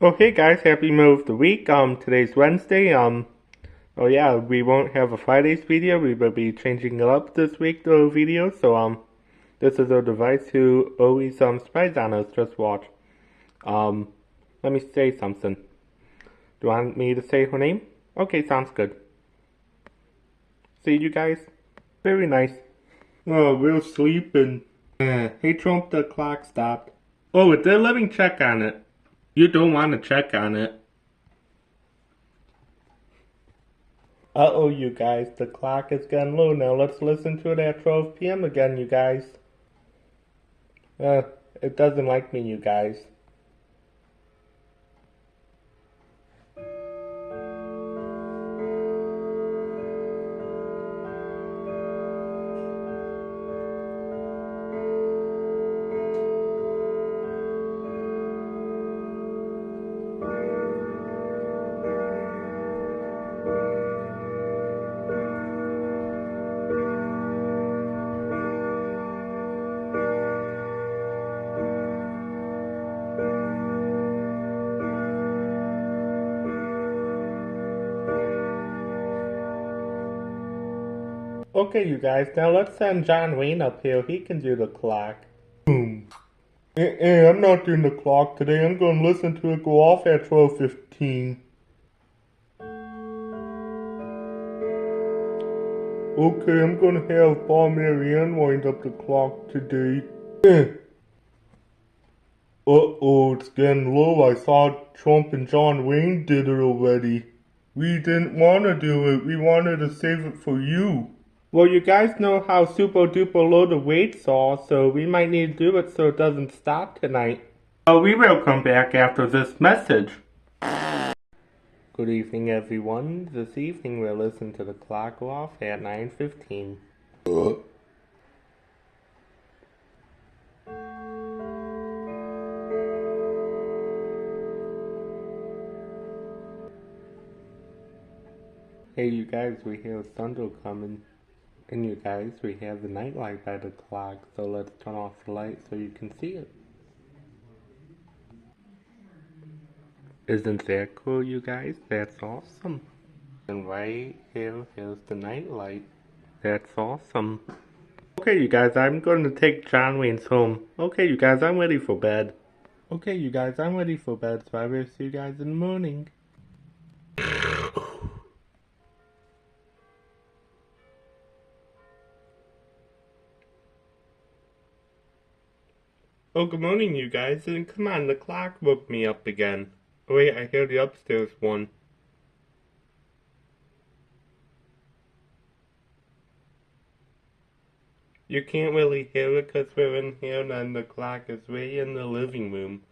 Okay guys, happy middle of the week. Today's Wednesday. Oh yeah, we won't have a Friday's video. We will be changing it up this week, the video. So, this is our device who always, spies on us. Just watch. Let me say something. Do you want me to say her name? Okay, sounds good. See you guys. Very nice. Oh, we're sleeping. Hey Trump, the clock stopped. Oh, it did. Let me check on it. You don't want to check on it. Uh-oh, you guys, the clock is getting low now. Let's listen to it at 12 p.m. again, you guys. It doesn't like me, you guys. Okay, you guys, now let's send John Wayne up here. He can do the clock. Boom. I'm not doing the clock today. I'm going to listen to it go off at 12:15. Okay, I'm going to have Marianne wind up the clock today. Uh-oh, it's getting low. I saw Trump and John Wayne did it already. We didn't want to do it. We wanted to save it for you. Well, you guys know how super duper low the weights are, so we might need to do it so it doesn't stop tonight. Oh, we will come back after this message. Good evening, everyone. This evening we'll listen to the clock go off at 9:15. Hey, you guys, we hear thunder coming. And you guys, we have the night light by the clock, so let's turn off the light so you can see it. Isn't that cool, you guys? That's awesome. And right here, here's the night light. That's awesome. Okay, you guys, I'm going to take John Wayne's home. Okay, you guys, I'm ready for bed. Okay, you guys, I'm ready for bed, so I will see you guys in the morning. Oh, good morning, you guys, and come on, the clock woke me up again. Oh wait, I hear the upstairs one. You can't really hear it because we're in here and the clock is way in the living room.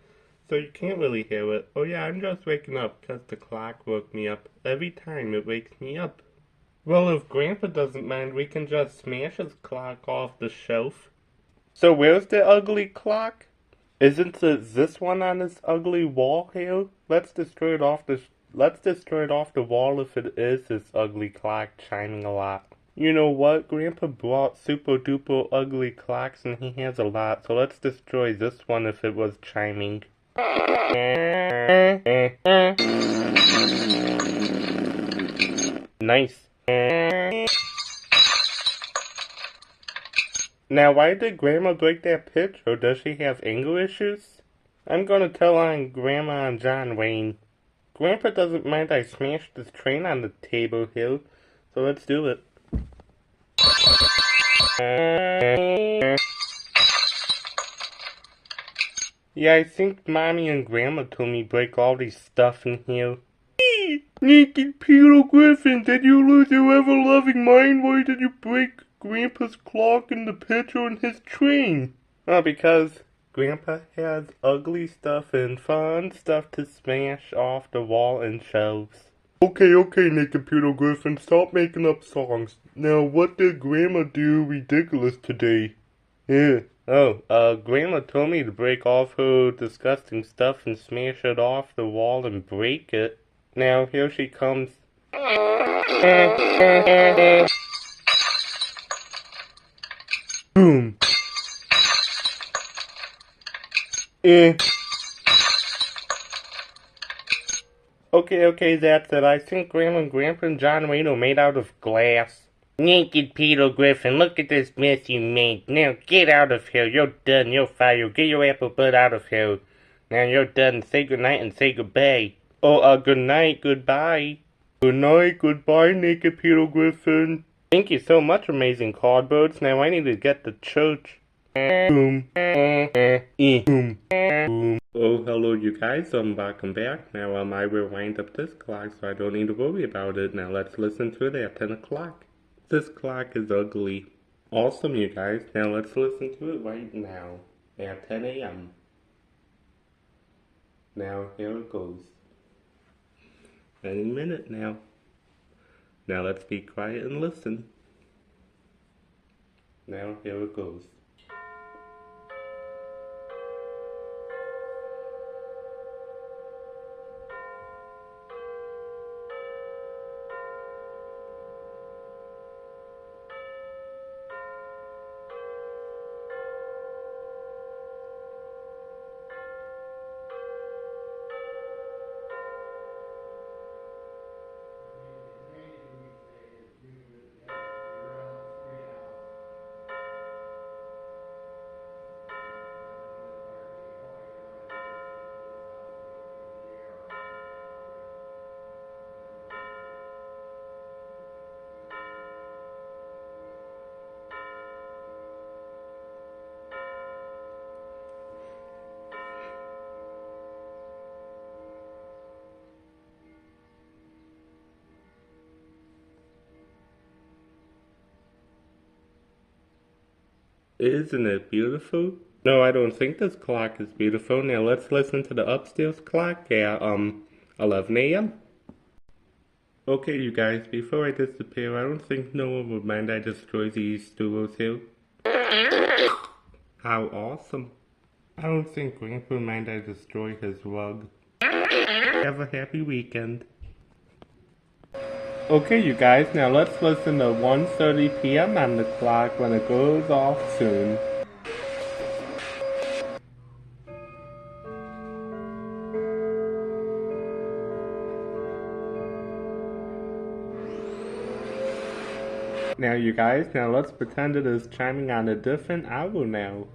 So you can't really hear it. Oh yeah, I'm just waking up because the clock woke me up. Every time it wakes me up. Well, if Grandpa doesn't mind, we can just smash his clock off the shelf. So where's the ugly clock? Isn't it this one on this ugly wall here? Let's destroy it off the wall if it is this ugly clock chiming a lot. You know what? Grandpa brought super duper ugly clocks and he has a lot, so let's destroy this one if it was chiming. Nice. Now, why did Grandma break that picture? Does she have anger issues? I'm gonna tell on Grandma and John Wayne. Grandpa doesn't mind I smashed this train on the table here, so let's do it. Yeah, I think Mommy and Grandma told me break all these stuff in here. Naked Peter Griffin, did you lose your ever-loving mind? Why did you break Grandpa's clock and the picture and his train? Oh, because Grandpa has ugly stuff and fun stuff to smash off the wall and shelves. Okay, Naked Peter Griffin, stop making up songs. Now, what did Grandma do ridiculous today? Yeah. Oh, Grandma told me to break off her disgusting stuff and smash it off the wall and break it. Now, here she comes. Boom. Okay, that's it. I think Grandma and Grandpa and John Wayne are made out of glass. Naked Peter Griffin, look at this mess you made. Now get out of here. You're done. You're fired. Get your apple butt out of here. Now you're done. Say goodnight and say goodbye. Oh, good night, goodbye. Good night, goodbye, Naked Peter Griffin. Thank you so much, amazing cardboards. Now I need to get to church. Boom. Boom. Boom. Oh, hello, you guys. Welcome back. Now, I will wind up this clock so I don't need to worry about it. Now, let's listen to it at 10 o'clock. This clock is ugly. Awesome, you guys. Now, let's listen to it right now at 10 a.m. Now, here it goes. Any minute now. Now, let's be quiet and listen. Now, here it goes. Isn't it beautiful? No, I don't think this clock is beautiful. Now let's listen to the upstairs clock at 11 a.m. Okay, you guys, before I disappear, I don't think no one would mind I destroy these stools here. How awesome. I don't think Grandpa would mind I destroy his rug. Have a happy weekend. Okay, you guys, now let's listen to 1:30 p.m. on the clock when it goes off soon. Now, you guys, now let's pretend it is chiming on a different hour now.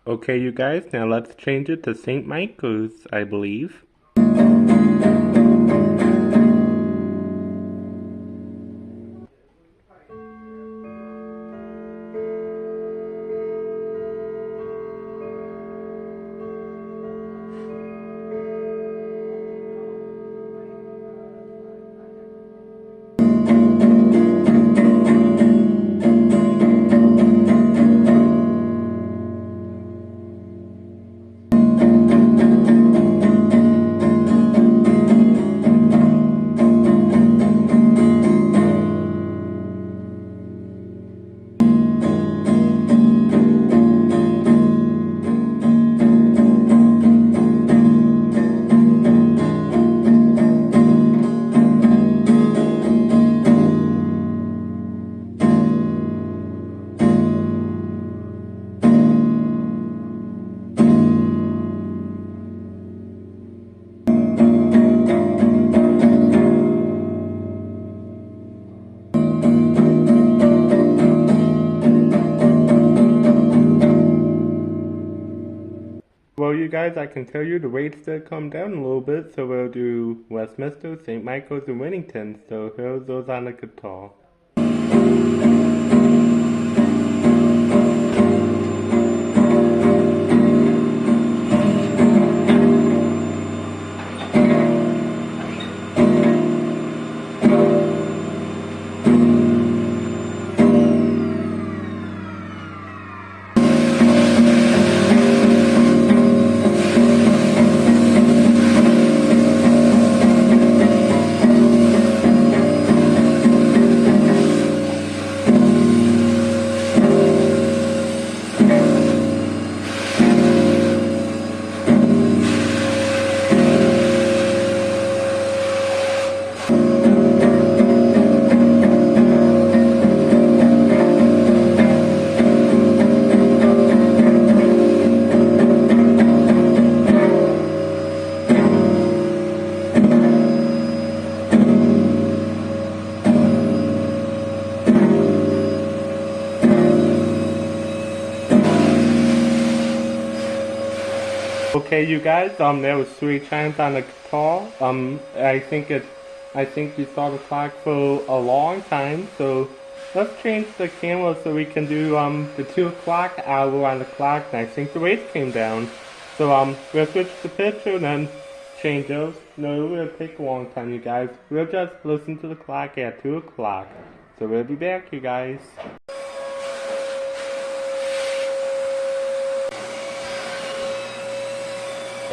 Okay, you guys, now let's change it to St. Michael's, I believe. well, you guys, I can tell you the rates did come down a little bit, so we'll do Westminster, St. Michael's, and Winnington. So here's those on the guitar. Okay, you guys, there was 3 chimes on the guitar. I think you saw the clock for a long time, so let's change the camera so we can do, the 2 o'clock hour on the clock, and I think the rates came down. So, we'll switch the picture and then change those. No, it will take a long time, you guys. We'll just listen to the clock at 2 o'clock. So we'll be back, you guys.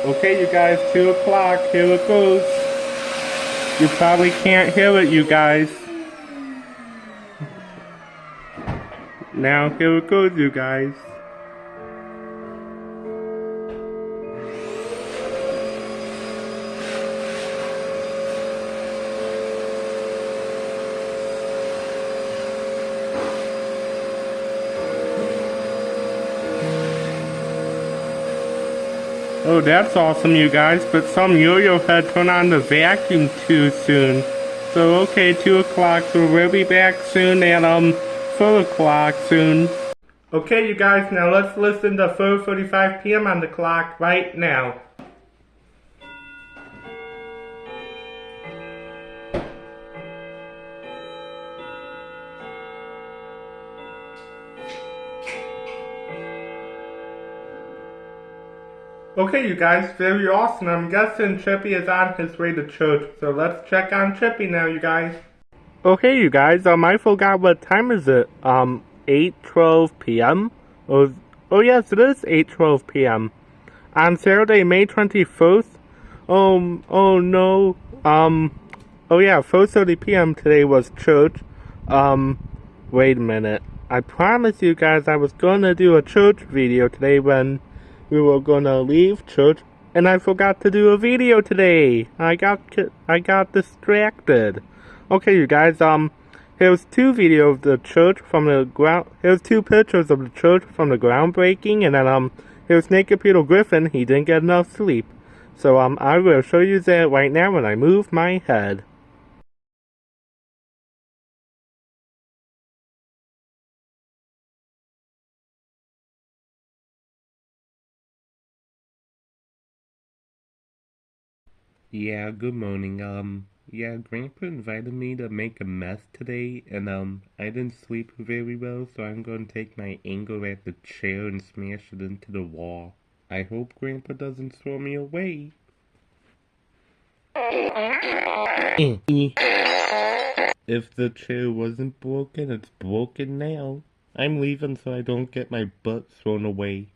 Okay, you guys, 2 o'clock, here it goes. You probably can't hear it, you guys. Now, here it goes, you guys. Oh, that's awesome, you guys, but some yo-yo had turned on the vacuum too soon. So, okay, 2 o'clock, so we'll be back soon at, 4 o'clock soon. Okay, you guys, now let's listen to 4:45 p.m. on the clock right now. Okay, you guys, very awesome. I'm guessing Chippy is on his way to church, so let's check on Chippy now, you guys. Okay, you guys, I forgot what time is it. 8:12 p.m.? Oh yes, it is 8:12 p.m. On Saturday, May 21st. Oh no. Oh yeah, 4:30 p.m. today was church. Wait a minute. I promised you guys I was gonna do a church video today when we were gonna leave church, and I forgot to do a video today. I got distracted. Okay, you guys, here's 2 videos of the church from the ground. Here's 2 pictures of the church from the groundbreaking, and then here's Naked Peter Griffin. He didn't get enough sleep. So I will show you that right now when I move my head. Yeah, good morning. Yeah, Grandpa invited me to make a mess today, and, I didn't sleep very well, so I'm gonna take my anger at the chair and smash it into the wall. I hope Grandpa doesn't throw me away. If the chair wasn't broken, it's broken now. I'm leaving so I don't get my butt thrown away.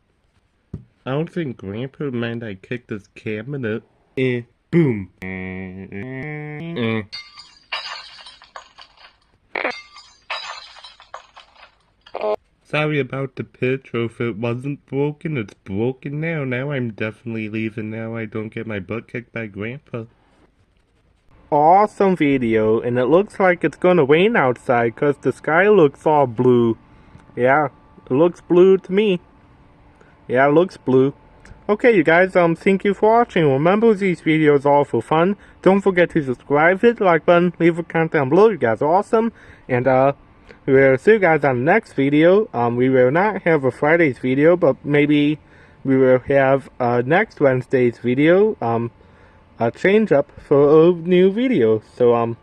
I don't think Grandpa would mind I kicked his cabinet. Boom. Sorry about the picture. If it wasn't broken, it's broken now. Now I'm definitely leaving now I don't get my butt kicked by Grandpa. Awesome video, and it looks like it's gonna rain outside because the sky looks all blue. Yeah, it looks blue to me. Yeah, it looks blue. Okay, you guys, thank you for watching. Remember, these videos are all for fun. Don't forget to subscribe, hit the like button, leave a comment down below. You guys are awesome. And, we will see you guys on the next video. We will not have a Friday's video, but maybe we will have next Wednesday's video a change up for a new video. So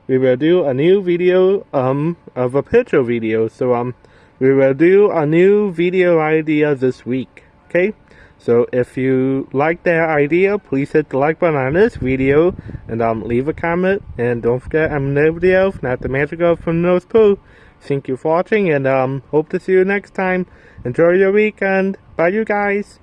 we will do a new video of a picture video. So we will do a new video idea this week. Okay? So if you like that idea, please hit the like button on this video and leave a comment. And don't forget, I'm nobody else, not the magic elf from the North Pole. Thank you for watching, and hope to see you next time. Enjoy your weekend. Bye, you guys.